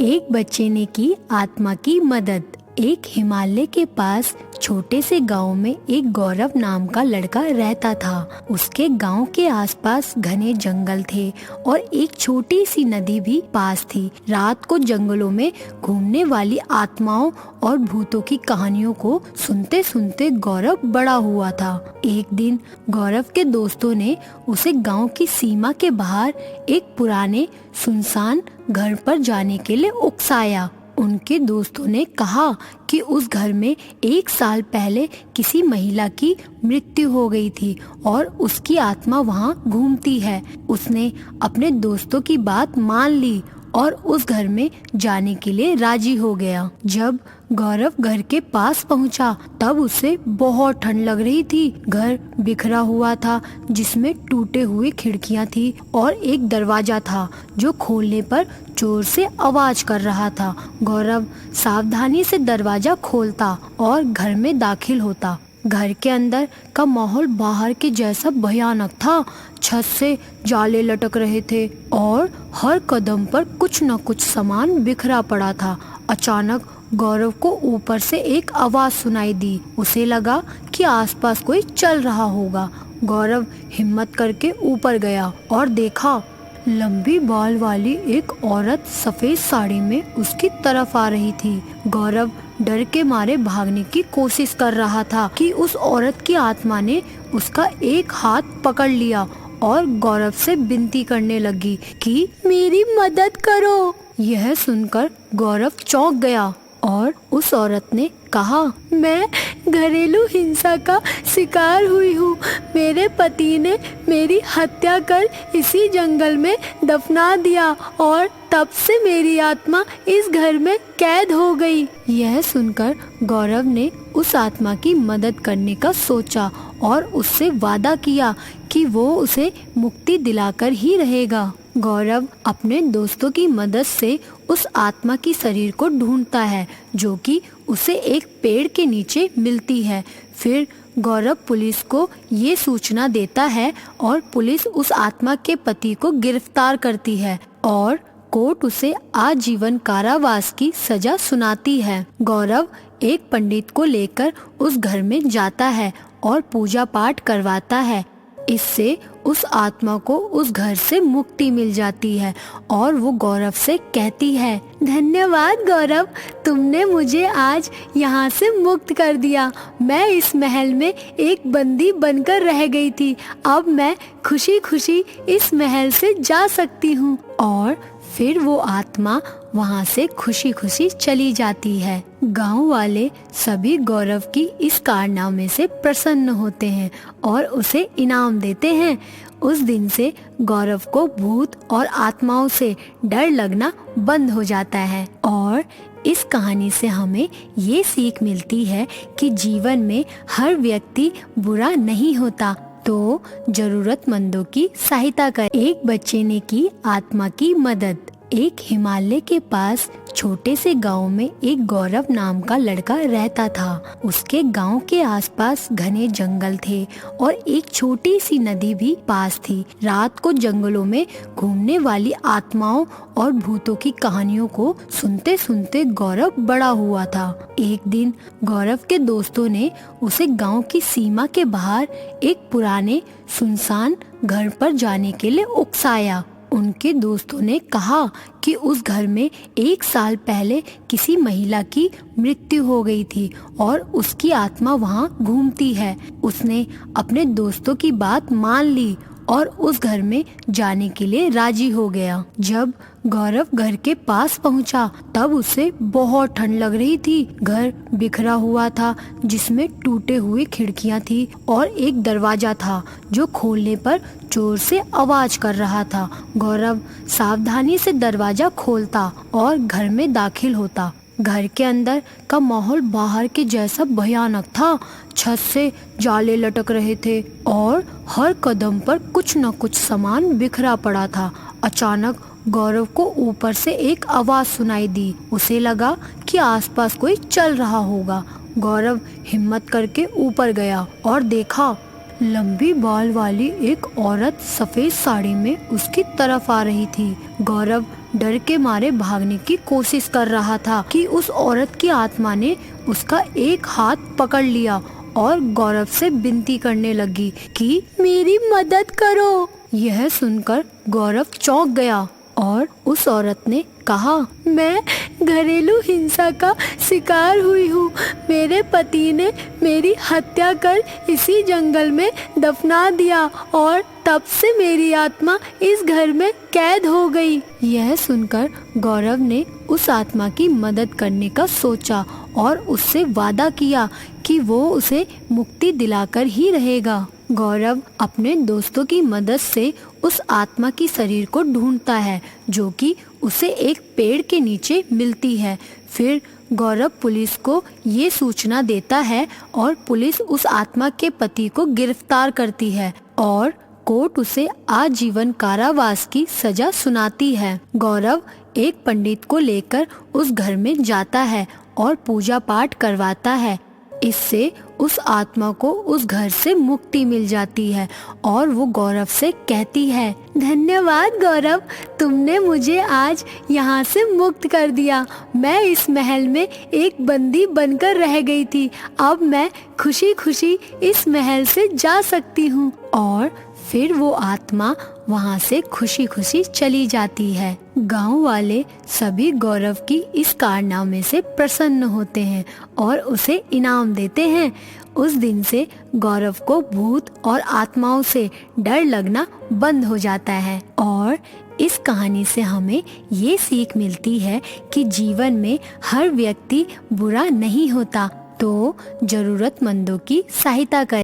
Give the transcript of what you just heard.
एक बच्चे ने की आत्मा की मदद। एक हिमालय के पास छोटे से गांव में एक गौरव नाम का लड़का रहता था। उसके गांव के आसपास घने जंगल थे और एक छोटी सी नदी भी पास थी। रात को जंगलों में घूमने वाली आत्माओं और भूतों की कहानियों को सुनते सुनते गौरव बड़ा हुआ था। एक दिन गौरव के दोस्तों ने उसे गांव की सीमा के बाहर एक पुराने सुनसान घर पर जाने के लिए उकसाया। उनके दोस्तों ने कहा कि उस घर में 1 साल पहले किसी महिला की मृत्यु हो गई थी और उसकी आत्मा वहां घूमती है। उसने अपने दोस्तों की बात मान ली और उस घर में जाने के लिए राजी हो गया। जब गौरव घर के पास पहुंचा तब उसे बहुत ठंड लग रही थी। घर बिखरा हुआ था जिसमें टूटे हुए खिड़कियां थी और एक दरवाजा था जो खोलने पर जोर से आवाज कर रहा था। गौरव सावधानी से दरवाजा खोलता और घर में दाखिल होता। घर के अंदर का माहौल बाहर के जैसा भयानक था। छत से जाले लटक रहे थे और हर कदम पर कुछ न कुछ सामान बिखरा पड़ा था। अचानक गौरव को ऊपर से एक आवाज सुनाई दी। उसे लगा कि आसपास कोई चल रहा होगा। गौरव हिम्मत करके ऊपर गया और देखा लंबी बाल वाली एक औरत सफेद साड़ी में उसकी तरफ आ रही थी। गौरव डर के मारे भागने की कोशिश कर रहा था कि उस औरत की आत्मा ने उसका एक हाथ पकड़ लिया और गौरव से विनती करने लगी कि मेरी मदद करो। यह सुनकर गौरव चौंक गया और उस औरत ने कहा, मैं घरेलू हिंसा का शिकार हुई हूँ। मेरे पति ने मेरी हत्या कर इसी जंगल में दफना दिया और तब से मेरी आत्मा इस घर में कैद हो गई। यह सुनकर गौरव ने उस आत्मा की मदद करने का सोचा और उससे वादा किया कि वो उसे मुक्ति दिलाकर ही रहेगा। गौरव अपने दोस्तों की मदद से उस आत्मा की शरीर को ढूंढता है जो कि उसे एक पेड़ के नीचे मिलती है। फिर गौरव पुलिस को ये सूचना देता है और पुलिस उस आत्मा के पति को गिरफ्तार करती है और कोर्ट उसे आजीवन कारावास की सजा सुनाती है। गौरव एक पंडित को लेकर उस घर में जाता है और पूजा पाठ करवाता है। इससे उस आत्मा को उस घर से मुक्ति मिल जाती है और वो गौरव से कहती है, धन्यवाद गौरव, तुमने मुझे आज यहाँ से मुक्त कर दिया। मैं इस महल में एक बंदी बनकर रह गई थी। अब मैं खुशी खुशी इस महल से जा सकती हूँ। और फिर वो आत्मा वहाँ से खुशी खुशी चली जाती है। गांव वाले सभी गौरव की इस कारनामे से प्रसन्न होते हैं और उसे इनाम देते हैं। उस दिन से गौरव को भूत और आत्माओं से डर लगना बंद हो जाता है। और इस कहानी से हमें ये सीख मिलती है कि जीवन में हर व्यक्ति बुरा नहीं होता, तो जरूरतमंदों की सहायता कर। एक बच्चे ने की आत्मा की मदद। एक हिमालय के पास छोटे से गांव में एक गौरव नाम का लड़का रहता था। उसके गांव के आसपास घने जंगल थे और एक छोटी सी नदी भी पास थी। रात को जंगलों में घूमने वाली आत्माओं और भूतों की कहानियों को सुनते सुनते गौरव बड़ा हुआ था। एक दिन गौरव के दोस्तों ने उसे गांव की सीमा के बाहर एक पुराने सुनसान घर पर जाने के लिए उकसाया। उनके दोस्तों ने कहा कि उस घर में 1 साल पहले किसी महिला की मृत्यु हो गई थी और उसकी आत्मा वहां घूमती है। उसने अपने दोस्तों की बात मान ली और उस घर में जाने के लिए राजी हो गया। जब गौरव घर के पास पहुंचा तब उसे बहुत ठंड लग रही थी। घर बिखरा हुआ था जिसमें टूटे हुए खिड़कियां थी और एक दरवाजा था जो खोलने पर जोर से आवाज कर रहा था। गौरव सावधानी से दरवाजा खोलता और घर में दाखिल होता। घर के अंदर का माहौल बाहर के जैसा भयानक था। छत से जाले लटक रहे थे और हर कदम पर कुछ न कुछ सामान बिखरा पड़ा था। अचानक गौरव को ऊपर से एक आवाज सुनाई दी। उसे लगा कि आसपास कोई चल रहा होगा। गौरव हिम्मत करके ऊपर गया और देखा लंबी बाल वाली एक औरत सफेद साड़ी में उसकी तरफ आ रही थी। गौरव डर के मारे भागने की कोशिश कर रहा था कि उस औरत की आत्मा ने उसका एक हाथ पकड़ लिया और गौरव से विनती करने लगी कि मेरी मदद करो। यह सुनकर गौरव चौंक गया और उस औरत ने कहा, मैं घरेलू हिंसा का शिकार हुई हूँ। मेरे पति ने मेरी हत्या कर इसी जंगल में दफना दिया और तब से मेरी आत्मा इस घर में कैद हो गई। यह सुनकर गौरव ने उस आत्मा की मदद करने का सोचा और उससे वादा किया कि वो उसे मुक्ति दिलाकर ही रहेगा। गौरव अपने दोस्तों की मदद से उस आत्मा की शरीर को ढूंढता है, जो कि उसे एक पेड़ के नीचे मिलती है। फिर गौरव पुलिस को ये सूचना देता है और पुलिस उस आत्मा के पति को गिरफ्तार करती है और कोर्ट उसे आजीवन कारावास की सजा सुनाती है। गौरव एक पंडित को लेकर उस घर में जाता है और पूजा पाठ करवाता है। इससे उस आत्मा को उस घर से मुक्ति मिल जाती है और वो गौरव से कहती है, धन्यवाद गौरव, तुमने मुझे आज यहाँ से मुक्त कर दिया। मैं इस महल में एक बंदी बनकर रह गई थी। अब मैं खुशी खुशी इस महल से जा सकती हूँ। और फिर वो आत्मा वहाँ से खुशी खुशी चली जाती है। गांव वाले सभी गौरव की इस कारनामे से प्रसन्न होते हैं और उसे इनाम देते हैं। उस दिन से गौरव को भूत और आत्माओं से डर लगना बंद हो जाता है। और इस कहानी से हमें ये सीख मिलती है कि जीवन में हर व्यक्ति बुरा नहीं होता, तो जरूरतमंदों की सहायता करें।